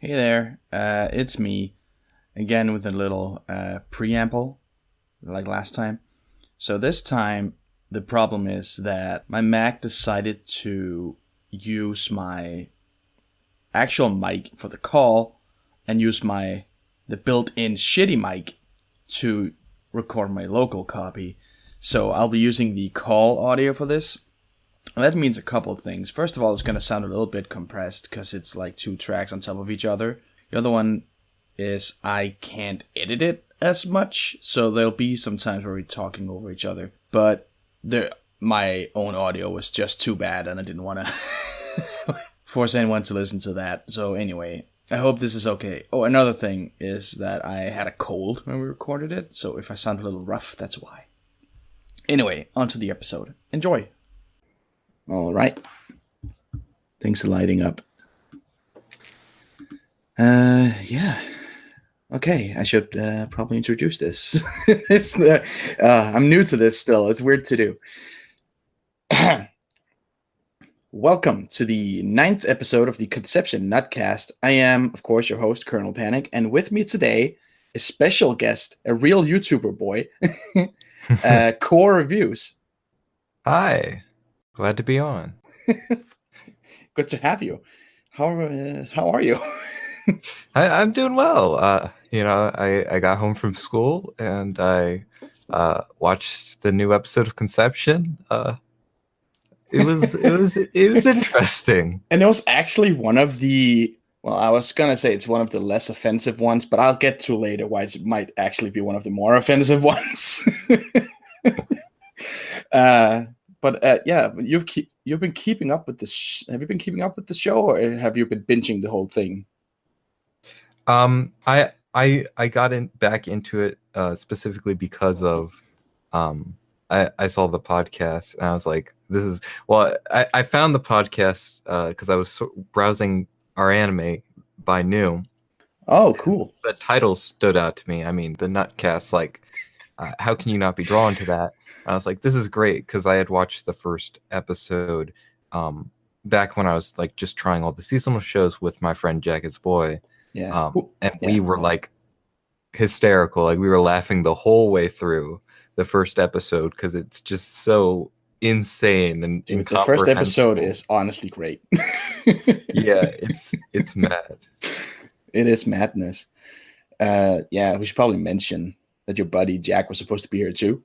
Hey there, it's me again with a little preamble like last time. So this time, the problem is that my Mac decided to use my actual mic for the call and use the built-in shitty mic to record my local copy. So I'll be using the call audio for this. And that means a couple of things. First of all, it's going to sound a little bit compressed because it's like two tracks on top of each other. The other one is I can't edit it as much, so there'll be some times where we're talking over each other. But my own audio was just too bad, and I didn't want to force anyone to listen to that. So anyway, I hope this is okay. Oh, another thing is that I had a cold when we recorded it, so if I sound a little rough, that's why. Anyway, on to the episode. Enjoy. All right. Thanks for lighting up. Yeah. Okay, I should probably introduce this. I'm new to this still. It's weird to do. Welcome to the 9th episode of the Conception Nuttcast. I am, of course, your host, Colonel Panic, and with me today, a special guest, a real YouTuber boy, Kor Reviews. Hi, glad to be on. Good to have you. How are you? I'm doing well. I got home from school and I watched the new episode of Conception. It was interesting. And it was actually one of the, well, I was gonna say it's one of the less offensive ones, but I'll get to later why it might actually be one of the more offensive ones. Yeah, you've been keeping up with this. Have you been keeping up with the show, or have you been binging the whole thing? I got back into it specifically because of I saw the podcast and I was like, I found the podcast because I was browsing our anime by new. Oh, cool. The title stood out to me. I mean, the Nuttcast, like, how can you not be drawn to that? And I was like, this is great because I had watched the first episode back when I was like just trying all the seasonal shows with my friend Jacket's Boy. Yeah. We were like hysterical. Like we were laughing the whole way through the first episode because it's just so insane and the first episode is honestly great. Yeah, it's mad. It is madness. Yeah, we should probably mention that your buddy Jack was supposed to be here too.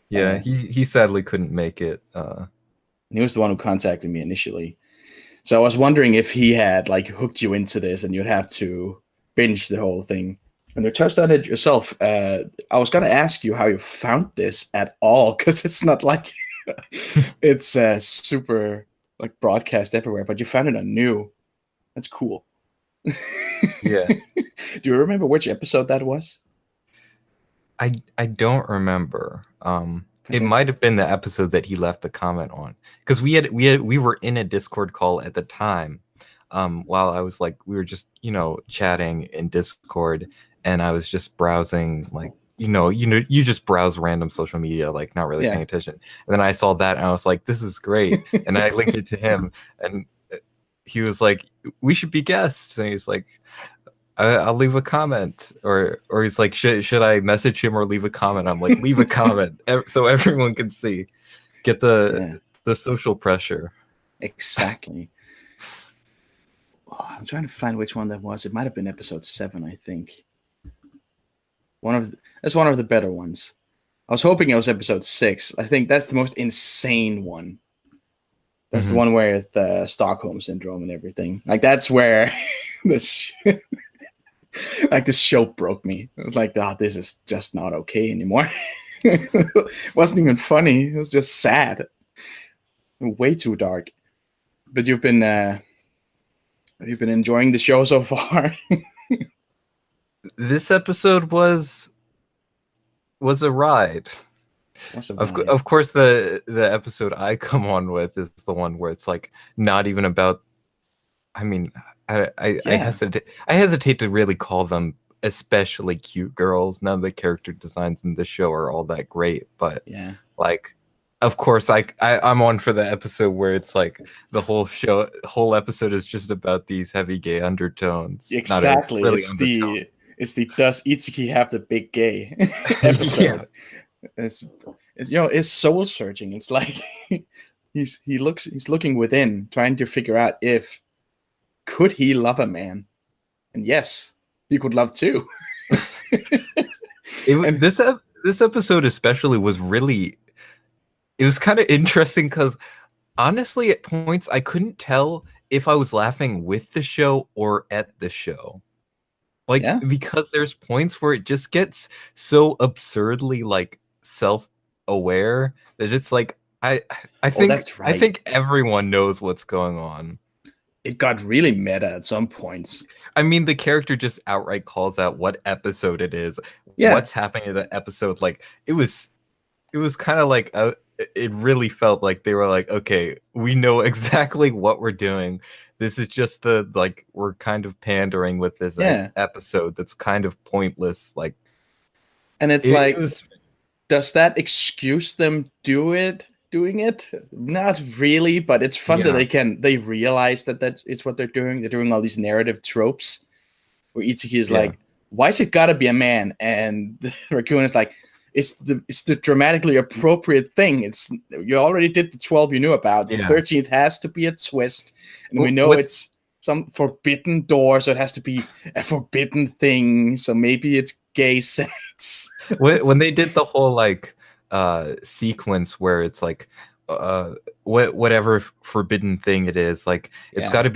Yeah, he sadly couldn't make it. He was the one who contacted me initially. So I was wondering if he had like hooked you into this and you'd have to binge the whole thing. And you touched on it yourself. I was going to ask you how you found this at all, because it's not like it's super like broadcast everywhere, but you found it on New. That's cool. Yeah. Do you remember which episode that was? I don't remember. It might have been the episode that he left the comment on, because we were in a Discord call at the time. While I was like, we were just chatting in Discord, and I was just browsing, like you just browse random social media, like not really paying attention. And then I saw that, and I was like, this is great, and I linked it to him, and he was like, we should be guests, and he's like, I'll leave a comment, or he's like, should I message him or leave a comment? I'm like, leave a comment so everyone can see, get the social pressure. Exactly. Oh, I'm trying to find which one that was. It might have been episode 7, I think. That's one of the better ones. I was hoping it was episode 6. I think that's the most insane one. That's the one where the Stockholm syndrome and everything. Like that's where this. Like this show broke me. It was like, this is just not okay anymore. It wasn't even funny. It was just sad. Way too dark. But you've been enjoying the show so far. This episode was a ride. Of course, the episode I come on with is the one where it's like not even about. I mean, I hesitate to really call them especially cute girls. None of the character designs in this show are all that great, but like Of course, I'm on for the episode where it's like the whole episode is just about these heavy gay undertones. Not Exactly. really undertone. It's the does Itsuki have the big gay Yeah, episode. It's it's soul searching. It's like he's looking within, trying to figure out if could he love a man, and yes, he could love too. And this episode especially was really, it was kind of interesting because honestly, at points I couldn't tell if I was laughing with the show or at the show. Like, yeah, because there's points where it just gets so absurdly like self-aware that it's like that's right. I think everyone knows what's going on. It got really meta at some points. I mean, the character just outright calls out what episode it is, Yeah. what's happening in the episode. Like, it was kind of like it really felt like they were like, okay, we know exactly what we're doing. This is just we're kind of pandering with this episode that's kind of pointless. Like, and it's does that excuse them doing it? Not really, but it's fun that they realize that it's what they're doing. They're doing all these narrative tropes where Itsuki is like, why is it gotta be a man? And the raccoon is like, it's the dramatically appropriate thing. You already did the 12 you knew about. The 13th has to be a twist, and we know it's some forbidden door, so it has to be a forbidden thing. So maybe it's gay sex. When they did the whole sequence where it's like whatever forbidden thing it is, like it's got to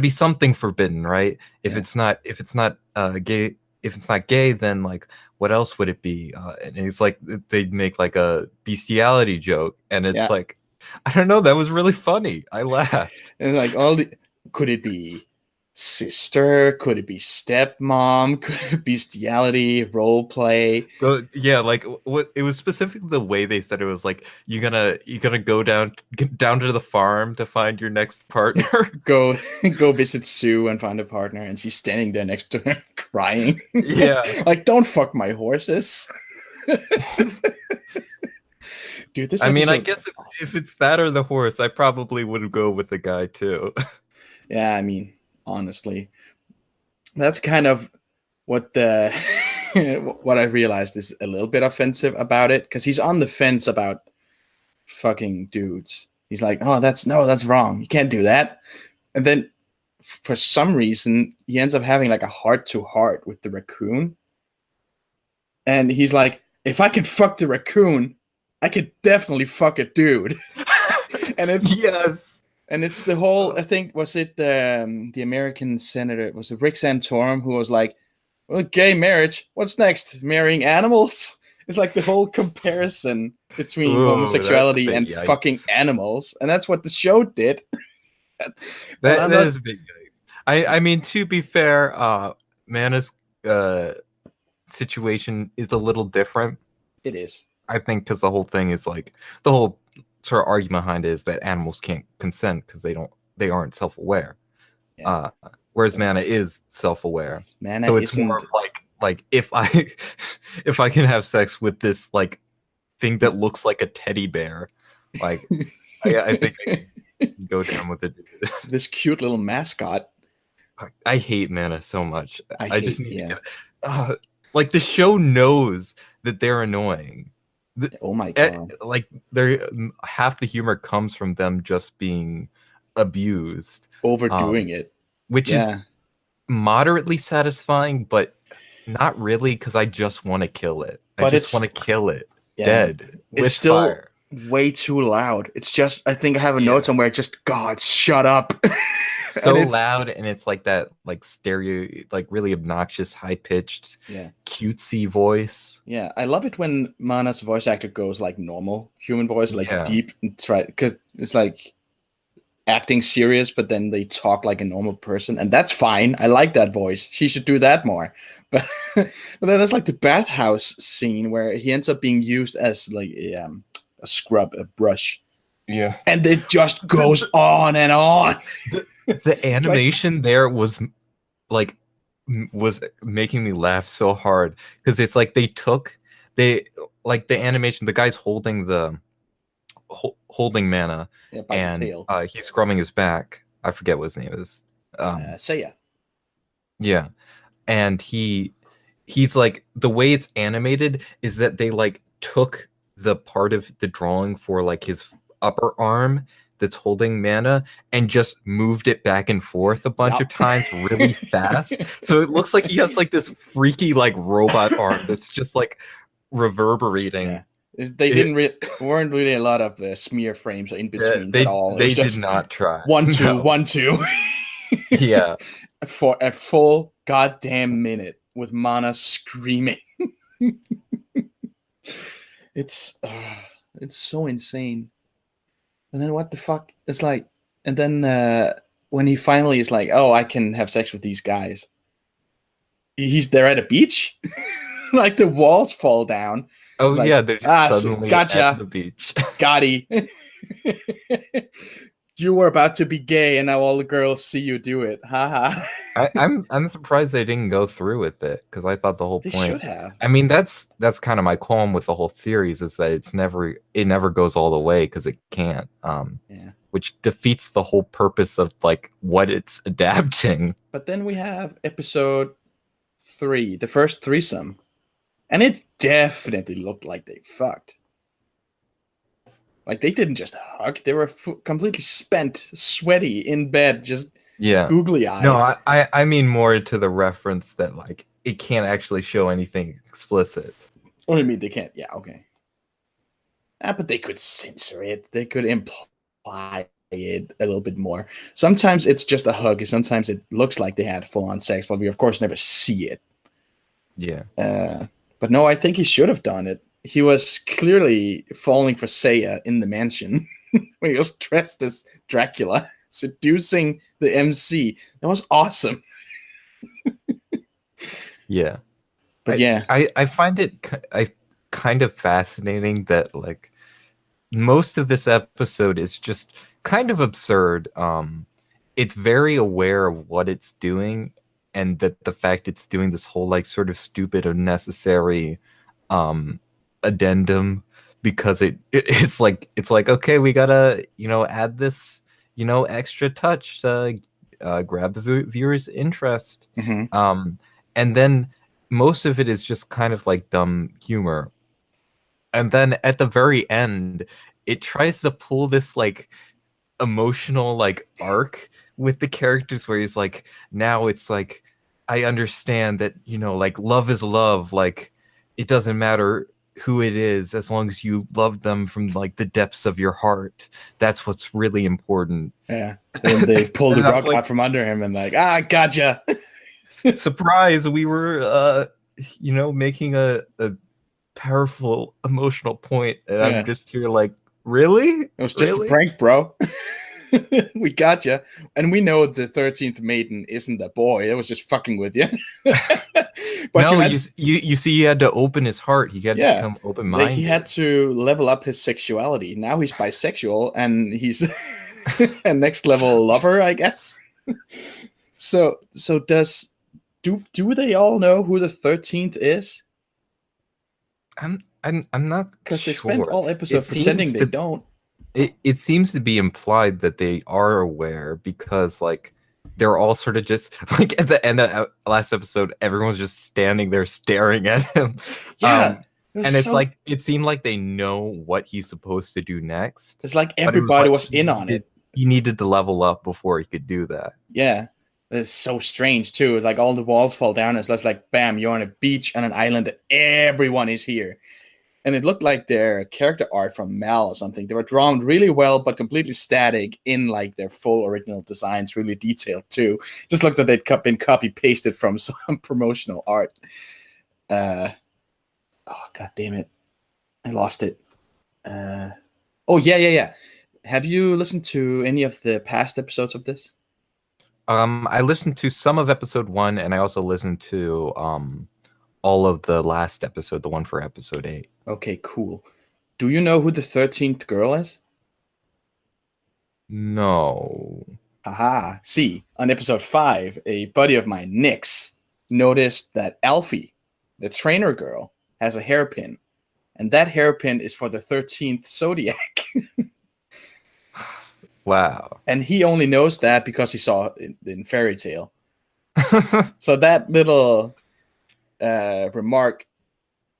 be something forbidden, right? If it's not gay, if it's not gay, then like what else would it be? And it's like they'd make like a bestiality joke, and it's like, I don't know, that was really funny. I laughed. And like could it be sister? Could it be stepmom? Could it be bestiality, role play? Yeah, like what it was specifically the way they said it was like, you gonna go down to the farm to find your next partner. go visit Sue and find a partner, and she's standing there next to her crying. Yeah. Like, don't fuck my horses. Dude, this I mean, I guess if it's that or the horse, I probably would go with the guy too. Yeah, I mean, honestly, that's kind of what what I realized is a little bit offensive about it, because he's on the fence about fucking dudes. He's like, oh, that's wrong. You can't do that. And then for some reason, he ends up having like a heart-to-heart with the raccoon. And he's like, if I can fuck the raccoon, I could definitely fuck a dude. And it's and it's the whole, I think, was it the American senator, was it Rick Santorum, who was like, well, gay marriage, what's next? Marrying animals? It's like the whole comparison between homosexuality and fucking animals. And that's what the show did. that is a big yikes. I mean, to be fair, Mana's situation is a little different. It is. I think because the whole thing is like, the whole sort of argument behind it is that animals can't consent because they aren't self-aware. Whereas Mana is self-aware. Mana so it's more of like if I can have sex with this like thing that looks like a teddy bear, like I think I can go down with it. This cute little mascot. I hate Mana so much. I just need to get like, the show knows that they're annoying. Oh my god! Like, half the humor comes from them just being abused, overdoing it, which is moderately satisfying, but not really, because I just want to kill it. I just want to kill it dead. It's still way too loud. It's just, I think I have a note somewhere. Just, God, shut up. So loud, and it's like that, like stereo, like really obnoxious, high pitched, cutesy voice. Yeah, I love it when Mana's voice actor goes like normal human voice, like deep, because it's like acting serious, but then they talk like a normal person, and that's fine. I like that voice. She should do that more. But then there's like the bathhouse scene where he ends up being used as like a scrub, a brush. Yeah, and it just goes on and on. The animation there was making me laugh so hard, because it's like they like the animation, the guy's holding the holding mana, Yeah, by the and tail. he's scrubbing his back. I forget what his name is. Seiya. Yeah, and he's like, the way it's animated is that they like took the part of the drawing for like his upper arm that's holding mana and just moved it back and forth a bunch of times really fast. So it looks like he has like this freaky like robot arm that's just like reverberating. Yeah. Weren't really a lot of smear frames or in betweens they at all. It they was just did not try. 1-2, No. 1-2. Yeah. For a full goddamn minute with mana screaming. It's so insane. And then what the fuck? It's like, and then when he finally is like, oh, I can have sex with these guys. He's there at a beach. Like the walls fall down. Oh like, yeah, they're just so suddenly gotcha. at the beach. Gotti. You were about to be gay, and now all the girls see you do it. Haha. I'm surprised they didn't go through with it, because I thought the whole They point. should have. I mean, that's kind of my qualm with the whole series, is that it never goes all the way because it can't. Yeah. Which defeats the whole purpose of like what it's adapting. But then we have episode 3, the first threesome, and it definitely looked like they fucked. Like they didn't just hug; they were completely spent, sweaty in bed, just googly eyed. No, I mean more to the reference that like it can't actually show anything explicit. Oh, you mean they can't? Yeah, okay. But they could censor it. They could imply it a little bit more. Sometimes it's just a hug. Sometimes it looks like they had full-on sex, but we of course never see it. Yeah. But no, I think he should have done it. He was clearly falling for Seiya in the mansion when he was dressed as Dracula, seducing the MC. That was awesome. Yeah. But yeah. I find it kind of fascinating that like most of this episode is just kind of absurd. It's very aware of what it's doing, and that the fact it's doing this whole like sort of stupid unnecessary addendum, because it's like okay, we gotta add this extra touch to grab the viewer's interest. Mm-hmm. And then most of it is just kind of like dumb humor, and then at the very end it tries to pull this like emotional like arc with the characters, where he's like, now it's like, I understand that like love is love, like it doesn't matter who it is, as long as you love them from like the depths of your heart, that's what's really important. Yeah. And they pulled the rug out from under him and like, gotcha. Surprise, we were making a powerful emotional point, and I'm just here like, really? It was just a prank, bro. We got you, and we know the 13th maiden isn't a boy. It was just fucking with you. But no, you see, he had to open his heart. He had to become open-minded. He had to level up his sexuality. Now he's bisexual, and he's a next level lover, I guess. So do they all know who the 13th is? I'm not, because they spent all episode pretending they don't. It seems to be implied that they are aware, because like they're all sort of just like at the end of last episode, everyone's just standing there staring at him. Yeah. And it's like, it seemed like they know what he's supposed to do next. It's like everybody was in on it. He needed to level up before he could do that. Yeah. It's so strange too. Like all the walls fall down. It's just like, bam, you're on a beach on an island and everyone is here. And it looked like their character art from Mal or something. They were drawn really well, but completely static in like their full original designs, really detailed too. Just looked like they'd been copy pasted from some promotional art. Oh, god damn it. I lost it. Oh, yeah. Have you listened to any of the past episodes of this? I listened to some of episode 1, and I also listened to all of the last episode, the one for episode 8. Okay, cool. Do you know who the 13th girl is? No. Haha. See, on episode 5, a buddy of mine, Nix, noticed that Alfie, the trainer girl, has a hairpin. and that hairpin is for the 13th zodiac. Wow. And he only knows that because he saw it in Fairy Tale. So that little remark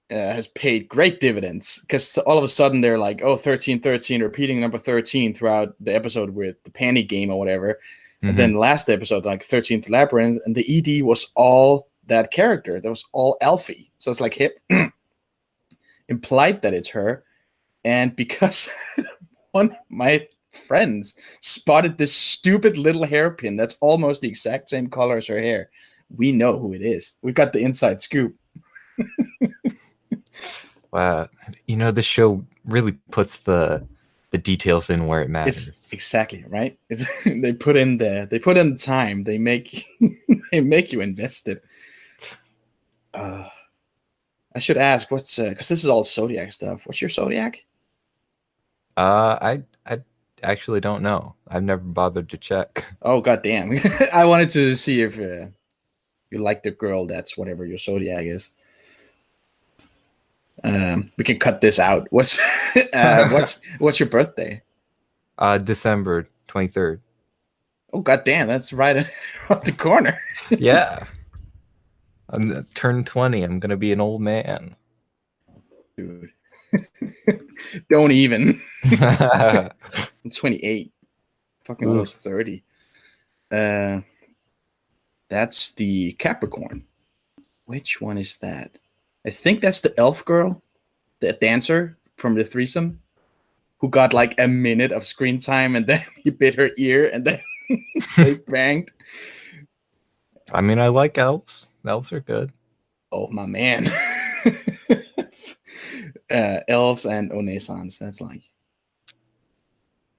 has paid great dividends, because all of a sudden they're like, oh, 13, 13, repeating number 13 throughout the episode with the panty game or whatever. And then last episode, like 13th Labyrinth, and the ED was all that character. That was all Alfie. So it's like hip implied that it's her. And because one of my friends spotted this stupid little hairpin that's almost the exact same color as her hair, we know who it is. We've got the inside scoop. Wow. You know, the show really puts the details in where it matters. It's exactly right. They put in the time. They make they make you invested. I should ask, what's because this is all zodiac stuff. What's your zodiac? I actually don't know. I've never bothered to check. Oh, goddamn. I wanted to see if you like the girl that's whatever your zodiac is. We can cut this out. What's your birthday? December 23rd. Oh, goddamn, that's right around the corner. Yeah. I'm turned 20. I'm gonna be an old man. Dude. Don't even. I'm 28. Fucking almost 30. That's the Capricorn. Which one is that? I think that's the elf girl, the dancer from the threesome, who got like a minute of screen time and then he bit her ear and then they banged. I mean, I like elves. Elves are good. Oh, my man. Elves and Onesans. That's like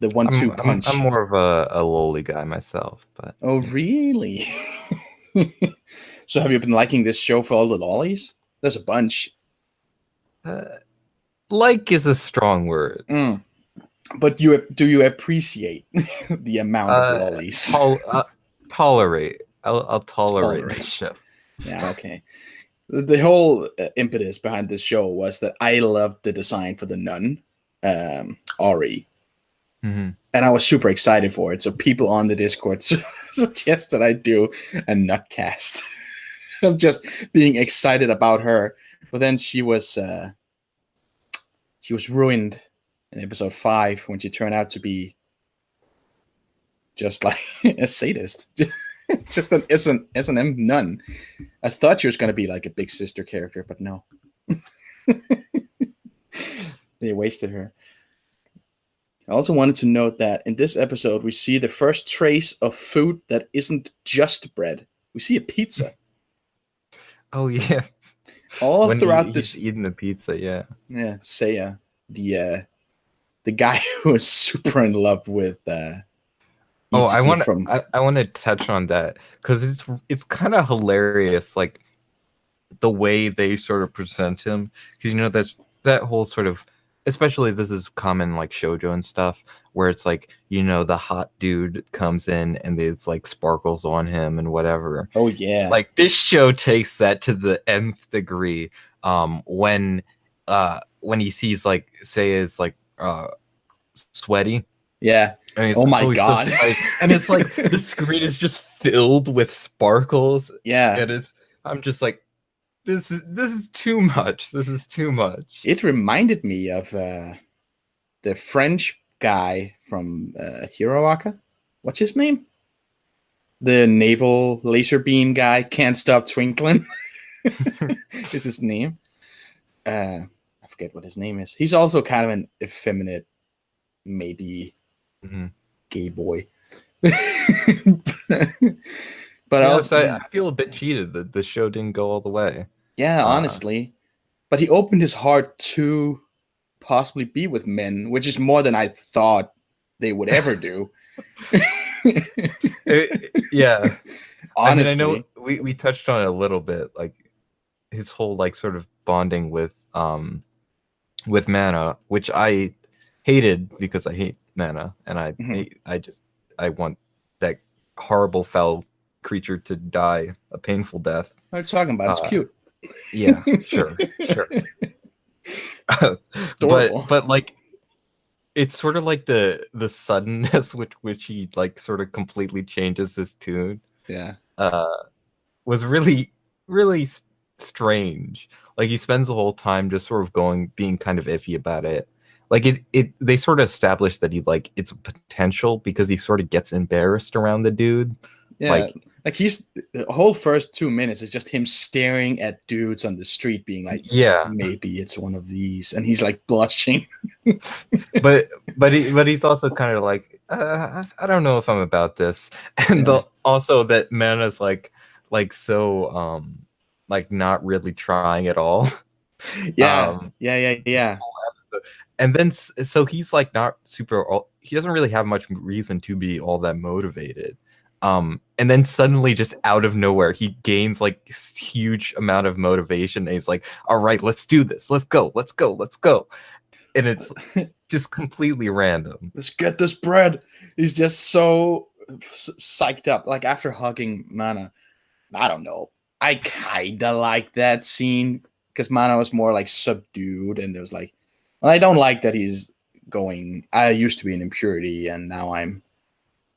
the 1-2 punch. I'm more of a lowly guy myself, but oh, really? So have you been liking this show for all the lollies? There's a bunch. Like is a strong word. But do you appreciate the amount of lollies? Tolerate. I'll tolerate this show. Yeah, okay. The whole impetus behind this show was that I loved the design for the nun, Ari. And I was super excited for it. So people on the Discord suggest that I do a Nuttcast. I'm just being excited about her. But then she was ruined in episode 5 when she turned out to be just like a sadist. Just an S&M nun. I thought she was going to be like a big sister character, but no. They wasted her. I also wanted to note that in this episode, we see the first trace of food that isn't just bread. We see a pizza. Oh, yeah. All when throughout this, eating the pizza, yeah. Yeah, Seiya, the guy who is super in love with. I want to touch on that because it's kind of hilarious, like the way they sort of present him. Because that's that whole sort of, especially this is common like shoujo and stuff, where it's like the hot dude comes in and there's like sparkles on him and whatever. Oh yeah, like this show takes that to the nth degree. When he sees like Seiya's like sweaty. Yeah. Oh my god. So and it's like the screen is just filled with sparkles. Yeah. And I'm just like, this is too much. This is too much. It reminded me of the French guy from Hiroaka. What's his name? The naval laser beam guy. Can't stop twinkling. Is his name? I forget what his name is. He's also kind of an effeminate, maybe gay boy. But I feel a bit cheated that the show didn't go all the way. Yeah, honestly. But he opened his heart to possibly be with men, which is more than I thought they would ever do. Yeah. Honestly. I know we touched on it a little bit, like his whole like sort of bonding with Mana, which I hated because I hate Mana, and I want that horrible foul creature to die a painful death. What are you talking about? It's cute. Yeah, sure. It's adorable. but like it's sort of like the suddenness with which he like sort of completely changes his tune. Yeah. Uh, was really strange. Like he spends the whole time just sort of being kind of iffy about it. Like they sort of established that he like it's a potential because he sort of gets embarrassed around the dude. Yeah. Like Like he's the whole first 2 minutes is just him staring at dudes on the street, being like, yeah, maybe it's one of these, and he's like blushing. but he's also kind of like I don't know if I'm about this, and Yeah. also that Mana's so like not really trying at all. Yeah. Um, Yeah. and then so he's like not super. He doesn't really have much reason to be all that motivated. And then suddenly, just out of nowhere, he gains like huge amount of motivation. And he's like, "All right, let's do this. Let's go. Let's go. Let's go." And it's just completely random. Let's get this bread. He's just so psyched up. Like after hugging Mana, I don't know. I kinda like that scene because Mana was more like subdued, and there was like, well, I don't like that he's going. I used to be an impurity, and now I'm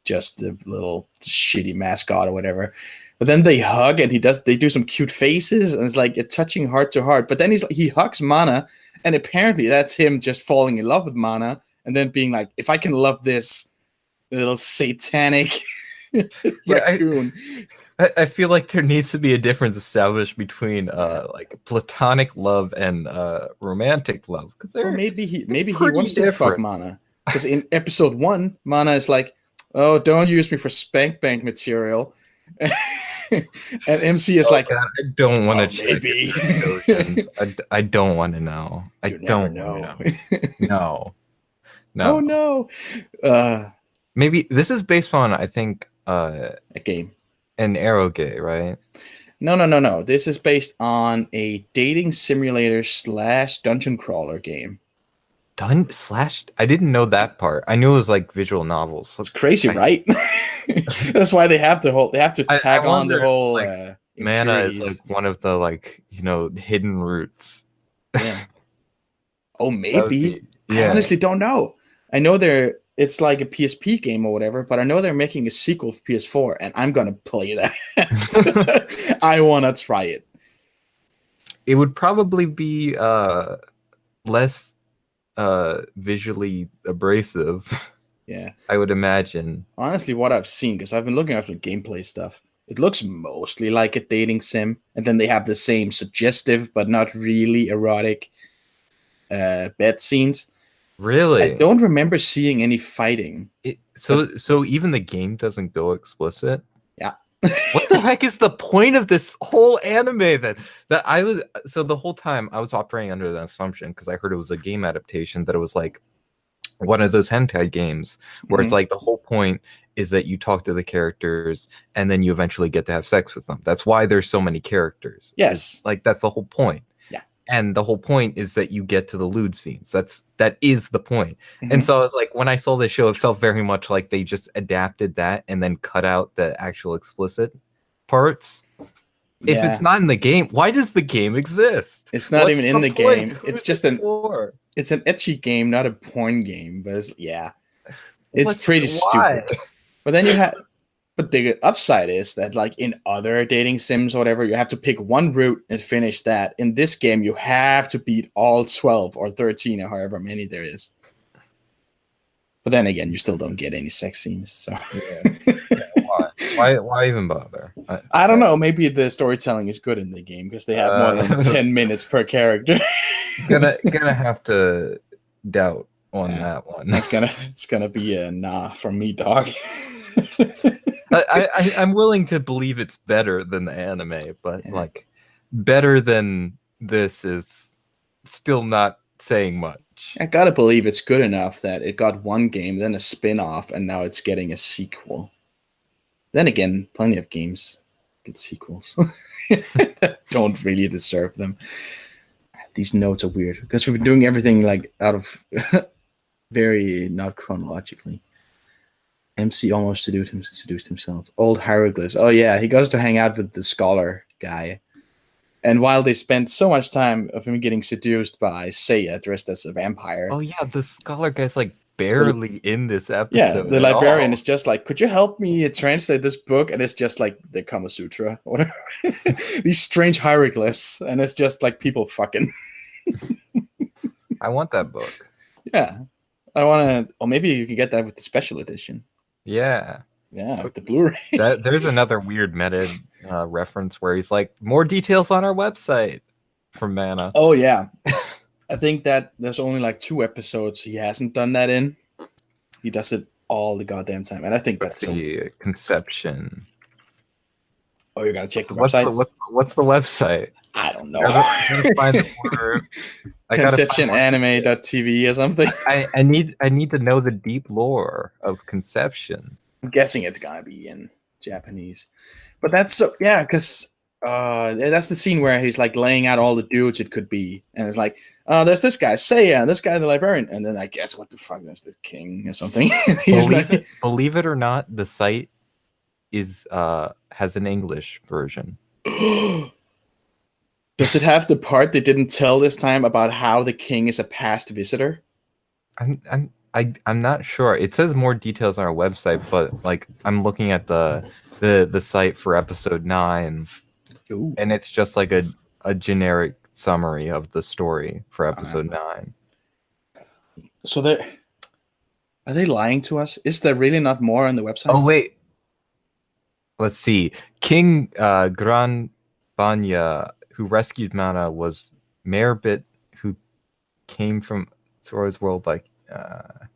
just the little shitty mascot or whatever. But then they hug, and they do some cute faces, and it's like a touching heart to heart. But then he hugs Mana, and apparently that's him just falling in love with Mana, and then being like, if I can love this little satanic raccoon. I feel like there needs to be a difference established between like platonic love and romantic love, because Or maybe he wants to different. fuck Mana, because in episode 1, Mana is like, "Oh, don't use me for spank bank material," and MC is like, God, I don't want to check maybe. I don't want to know. I You never don't know. want to know. No. Oh no. Maybe this is based on, I think, A game. an Arrowgate, right? No. This is based on a dating simulator / dungeon crawler game. I didn't know that part. I knew it was like visual novels. It's crazy, right? That's why they have to tag on the whole like, Mana is like one of the like, hidden roots. Yeah. Oh, maybe. Yeah. I honestly don't know. I know it's like a PSP game or whatever, but I know they're making a sequel for PS4, and I'm gonna play that. I wanna try it. It would probably be less visually abrasive. Yeah. I would imagine. Honestly, what I've seen, because I've been looking up the gameplay stuff, it looks mostly like a dating sim, and then they have the same suggestive but not really erotic bed scenes. Really? I don't remember seeing any fighting. So even the game doesn't go explicit? Yeah. What the heck is the point of this whole anime then? So the whole time I was operating under the assumption, because I heard it was a game adaptation, that it was like one of those hentai games where it's like the whole point is that you talk to the characters and then you eventually get to have sex with them. That's why there's so many characters. Yes. Like that's the whole point. Yeah. And the whole point is that you get to the lewd scenes. That is the point. And so I was like, when I saw this show, it felt very much like they just adapted that and then cut out the actual explicit parts. If it's not in the game, why does the game exist? It's not even in the game. It's just it's an ecchi game, not a porn game. But it's pretty stupid. But then but the upside is that, like in other dating sims or whatever, you have to pick one route and finish that. In this game, you have to beat all 12 or 13 or however many there is. But then again, you still don't get any sex scenes. So why even bother? I don't know. Maybe the storytelling is good in the game because they have more than 10 minutes per character. gonna have to doubt on that one. It's gonna be a nah from me, dog. I'm willing to believe it's better than the anime, but like better than this is still not saying much. I gotta believe it's good enough that it got one game, then a spin-off, and now it's getting a sequel. Then again, plenty of games get sequels that don't really deserve them. These notes are weird because we've been doing everything like out of very not chronologically. MC almost seduced himself. Old hieroglyphs. Oh yeah, he goes to hang out with the scholar guy. And while they spent so much time of him getting seduced by Seiya dressed as a vampire. Oh yeah, the scholar guy's like barely in this episode. The at librarian all. is just like, could you help me translate this book? And it's just like the Kama Sutra, whatever. These strange hieroglyphs, and it's just like people fucking. I want that book. Yeah, I want to. Or maybe you can get that with the special edition. Yeah, with the Blu-ray. There's another weird meta reference where he's like, more details on our website from Mana. Oh yeah. I think that there's only like 2 episodes he hasn't done that in. He does it all the goddamn time, and I think that's the conception. Oh, you gotta check the website. What's the website? I don't know. Gotta find the word. Conceptionanime.tv or something. I need to know the deep lore of Conception. I'm guessing it's gonna be in Japanese, but that's because that's the scene where he's like laying out all the dudes it could be, and it's like, there's this guy Seiya, this guy the librarian, and then I guess what the fuck, there's the king or something. Believe it or not, the site is has an English version. Does it have the part they didn't tell this time about how the king is a past visitor? I'm not sure. It says more details on our website, but like I'm looking at the site for episode 9. Ooh. And it's just like a generic summary of the story for episode 9. So are they lying to us? Is there really not more on the website? Oh wait. Let's see. King Gran Banya, who rescued Mana, was Meribit, who came from Sora's world. Like,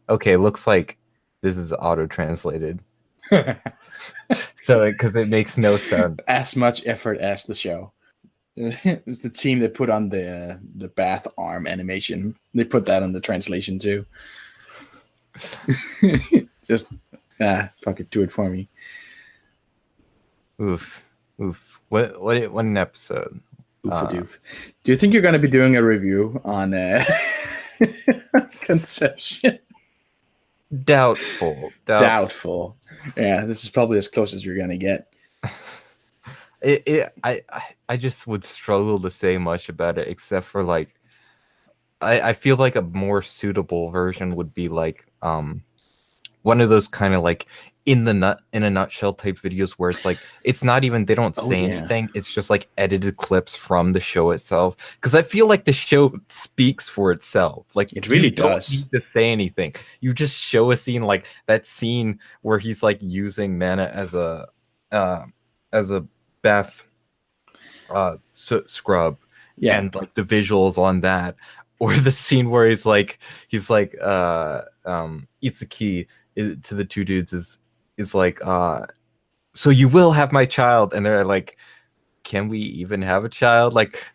okay, looks like this is auto-translated. So, because it makes no sense. As much effort as the show. It's the team that put on the bath arm animation. They put that on the translation too. Just fuck it, do it for me. Oof. What an episode. Oof-a-doof. Do you think you're going to be doing a review on Conception? Doubtful. Yeah, this is probably as close as you're going to get. I just would struggle to say much about it, except for like I feel like a more suitable version would be like one of those kind of like in a nutshell type videos where it's like it's not even, they don't say anything, it's just like edited clips from the show itself, because I feel like the show speaks for itself. Like it really does. You don't need to say anything, you just show a scene, like that scene where he's like using Mana as a bath scrub, and like the visuals on that, or the scene where he's like Itsuki to the 2 dudes is like so you will have my child, and they're like, can we even have a child? Like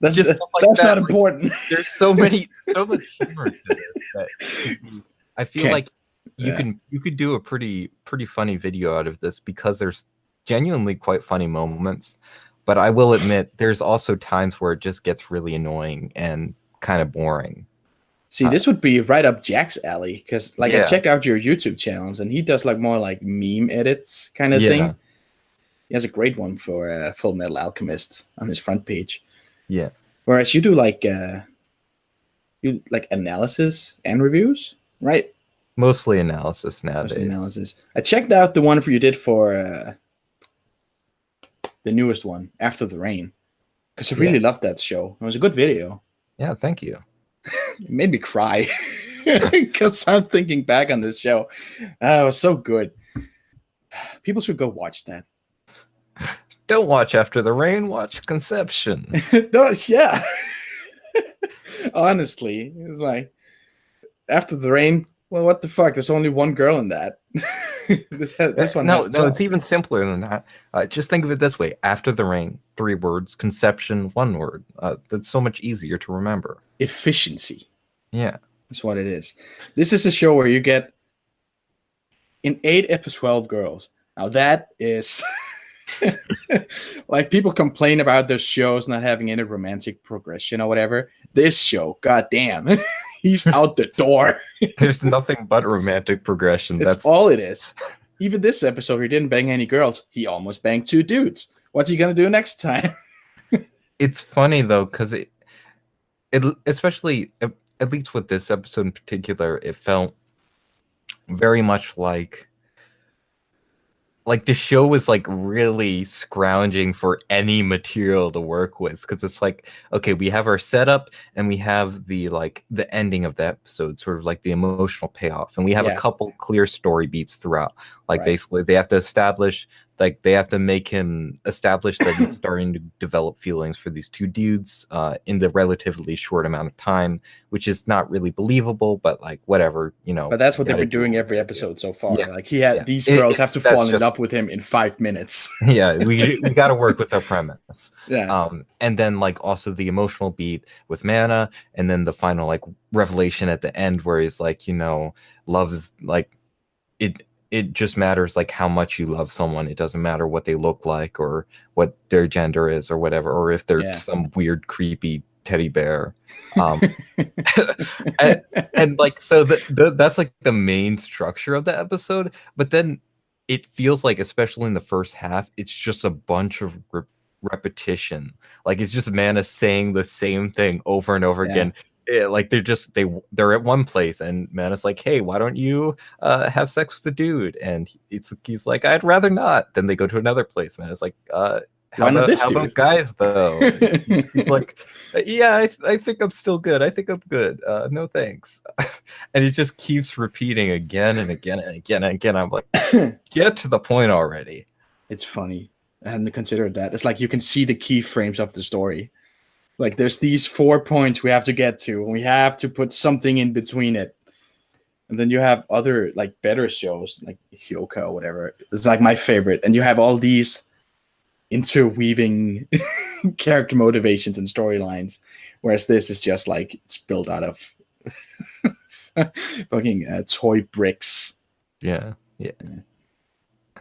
that's just like that's not important. There's so much humor to this that I feel like you could do a pretty funny video out of this, because there's genuinely quite funny moments, but I will admit there's also times where it just gets really annoying and kind of boring. See, this would be right up Jack's alley, because I checked out your YouTube channels, and he does like more like meme edits kind of thing. He has a great one for Full Metal Alchemist on his front page. Yeah. Whereas you do like analysis and reviews, right? Mostly analysis nowadays. Analysis. I checked out the one you did for the newest one, After the Rain, because I really loved that show. It was a good video. Yeah, thank you. It made me cry because I'm thinking back on this show. It was so good. People should go watch that. Don't watch After the Rain, watch Conception. Yeah. Honestly, it's like After the Rain. Well, what the fuck? There's only one girl in that. this one. No, it's even simpler than that. Just think of it this way: After the Rain, 3 words; Conception, 1 word. That's so much easier to remember. Efficiency. Yeah, that's what it is. This is a show where you get in 8 episodes 12 girls. Now that is like, people complain about their shows not having any romantic progression or whatever. This show, goddamn. He's out the door. There's nothing but romantic progression. That's all it is. Even this episode, he didn't bang any girls. He almost banged 2 dudes. What's he gonna do next time? it's funny though, because it especially at least with this episode in particular, it felt very much like the show was like really scrounging for any material to work with, because it's like, okay, we have our setup and we have the like the ending of the episode, sort of like the emotional payoff, and we have a Yeah, couple clear story beats throughout. Like right. basically they have to establish, like they have to make him establish that he's starting to develop feelings for these two dudes in the relatively short amount of time, which is not really believable, but like whatever, you know, But that's you what they've gotta been do doing what every you gotta do. episode so far. Yeah, Like he had yeah. these girls have It's to that's fall in just love with him in 5 minutes. yeah, we got to work with our premise. Yeah, And then like also the emotional beat with Mana, and then the final like revelation at the end where he's like, you know, love is like it just matters like how much you love someone. It doesn't matter what they look like or what their gender is or whatever, or if they're yeah. some weird creepy teddy bear. Um and, and like so that's like the main structure of the episode, but then it feels like, especially in the first half, it's just a bunch of repetition. Like it's just Mana saying the same thing over and over Yeah. again. Like they're at one place and Mana's like, hey, why don't you have sex with a dude? And he's like, I'd rather not. Then they go to another place. Mana's like, Why not this how dude? about guys though? And he's like, yeah, I think I'm still good. I think I'm good. No thanks. And it just keeps repeating again and again and again and again. I'm like, get to the point already. It's funny. I hadn't considered that. It's like you can see the keyframes of the story. Like there's these 4 points we have to get to, and we have to put something in between it. And then you have other like better shows like Hyoka or whatever. It's like my favorite. And you have all these interweaving character motivations and storylines, whereas this is just like it's built out of fucking toy bricks. Yeah.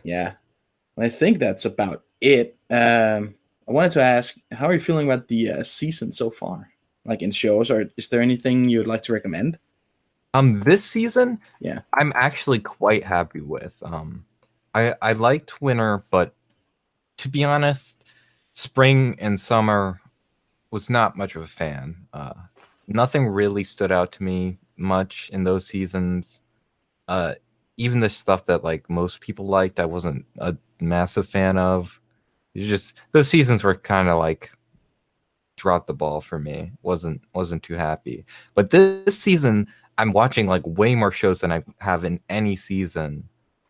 Yeah. I think that's about it. I wanted to ask, how are you feeling about the season so far? Like in shows, or is there anything you'd like to recommend? This season, Yeah. I'm actually quite happy with. I liked winter, but to be honest, spring and summer was not much of a fan. Nothing really stood out to me much in those seasons. Even the stuff that like most people liked, I wasn't a massive fan of. It's just those seasons were kind of like dropped the ball for me. Wasn't too happy. But this season, I'm watching like way more shows than I have in any season.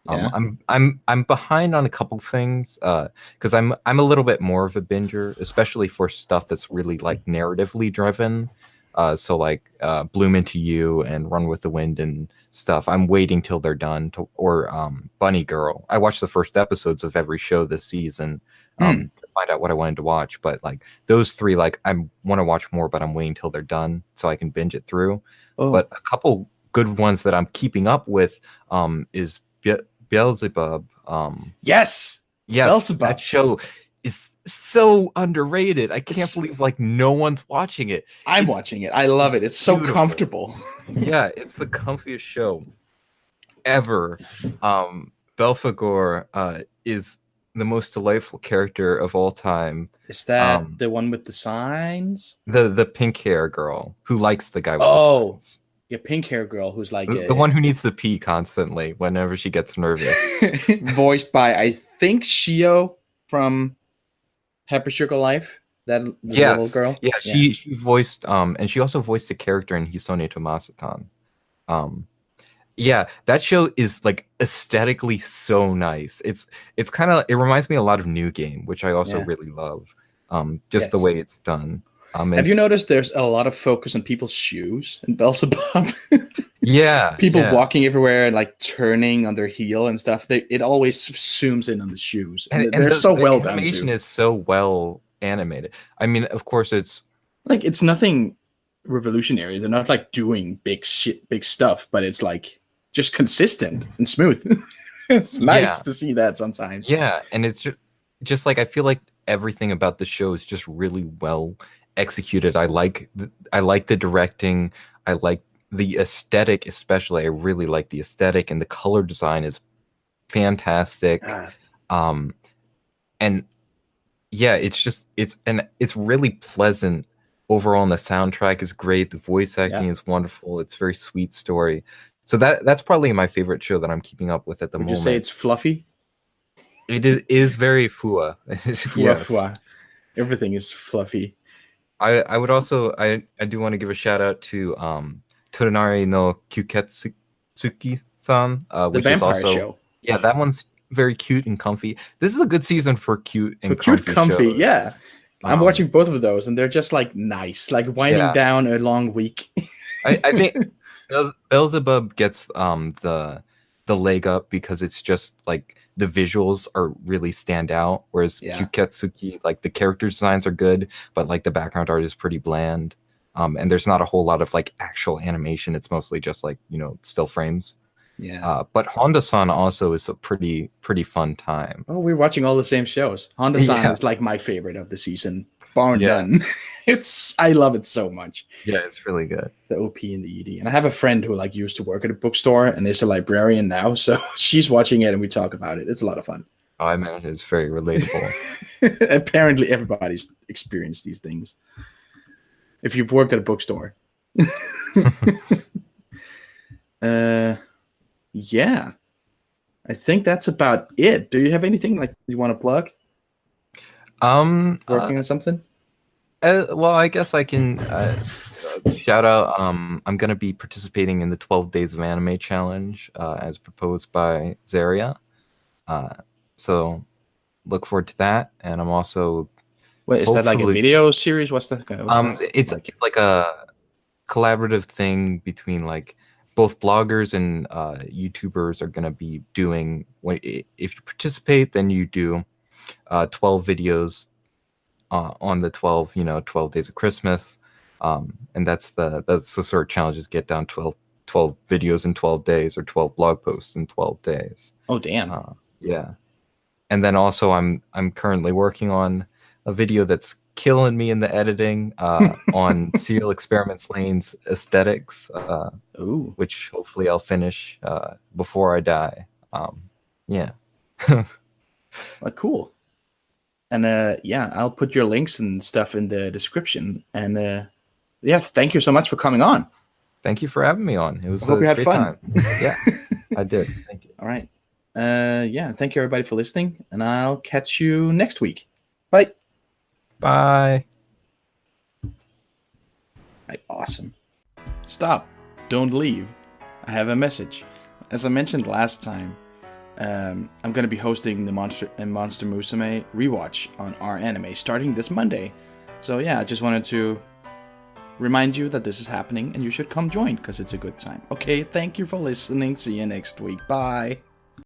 Yeah. I'm behind on a couple things because I'm a little bit more of a binger, especially for stuff that's really like narratively driven. So like Bloom Into You and Run with the Wind and stuff. I'm waiting till they're done. Or Bunny Girl. I watched the first episodes of every show this season to find out what I wanted to watch. But like those three, like I want to watch more, but I'm waiting till they're done so I can binge it through. Oh. But a couple good ones that I'm keeping up with is Beelzebub. Yes. Beelzebub. That show is so underrated. I can't believe like no one's watching it. I'm watching it. I love it. It's so beautiful. comfortable. Yeah, it's the comfiest show ever. Belphegor is the most delightful character of all time. Is that the one with the signs? The pink hair girl who likes the guy with the signs. Yeah, pink hair girl who's like the one who needs to pee constantly whenever she gets nervous. Voiced by, I think, Shio from Happy Sugar Life. That little girl. Yeah, she voiced and she also voiced a character in Hisone Tomasatan. Yeah, that show is like aesthetically so nice. It's kind of, it reminds me a lot of New Game, which I also really love. Just the way it's done. Have you noticed there's a lot of focus on people's shoes in Beelzebub? Yeah. People walking everywhere and like turning on their heel and stuff. It always zooms in on the shoes. And they're so well done. The animation is so well animated. I mean, of course, it's like it's nothing revolutionary. They're not like doing big stuff, but it's like just consistent and smooth. It's nice to see that sometimes. Yeah, and it's just like I feel like everything about the show is just really well executed. I like the directing. I like the aesthetic, especially. I really like the aesthetic, and the color design is fantastic. And yeah, it's really pleasant overall, and the soundtrack is great. The voice acting Yeah. is wonderful. It's a very sweet story. So that's probably my favorite show that I'm keeping up with at the Would you say moment. it's fluffy? It is very fua. Fua Yes. fua. Everything is fluffy. I would also I do want to give a shout out to Torinari no Kyuketsuki-san, The which is vampire also, show. yeah, that one's very cute and comfy. This is a good season for cute For and cute, comfy comfy. shows. Yeah. I'm Um, watching both of those, and they're just like nice, like winding yeah, down a long week. I think Beelzebub gets the leg up because it's just like the visuals are really stand out, whereas Yeah. Kyuketsuki, like the character designs are good, but like the background art is pretty bland. And there's not a whole lot of like actual animation. It's mostly just like, still frames. Yeah. But Honda-san also is a pretty fun time. Oh, we're watching all the same shows. Honda-san Yeah, is like my favorite of the season, bar yeah, none. I love it so much. yeah. It's really good. The OP and the ED. And I have a friend who like used to work at a bookstore and is a librarian now, so she's watching it and we talk about it. It's a lot of fun. Oh, I imagine it's very relatable. Apparently, everybody's experienced these things. If you've worked at a bookstore. Yeah. I think that's about it. Do you have anything like you want to plug? Working on something? Well, I guess I can shout out. I'm gonna be participating in the 12 Days of Anime Challenge as proposed by Zaria. So look forward to that. And I'm also Wait, is that like a video series? What's that? It's like a collaborative thing between like both bloggers and YouTubers are gonna be doing. If you participate, then you do 12 videos on the 12 days of Christmas. And that's the sort of challenges, get down 12 videos in 12 days or 12 blog posts in 12 days. Oh, damn. Yeah. And then also I'm currently working on a video that's killing me in the editing on Serial Experiments Lane's aesthetics, Ooh. which hopefully I'll finish before I die. Yeah. Cool. And yeah, I'll put your links and stuff in the description. And yeah, thank you so much for coming on. Thank you for having me on. It was hope you had fun. Time. Yeah, I did. Thank you. All right. Yeah, thank you everybody for listening, and I'll catch you next week. Bye. Bye. Right, awesome. Stop. Don't leave. I have a message. As I mentioned last time, I'm going to be hosting the Monster Musume Rewatch on our anime starting this Monday. So yeah, I just wanted to remind you that this is happening and you should come join because it's a good time. Okay, thank you for listening. See you next week. Bye.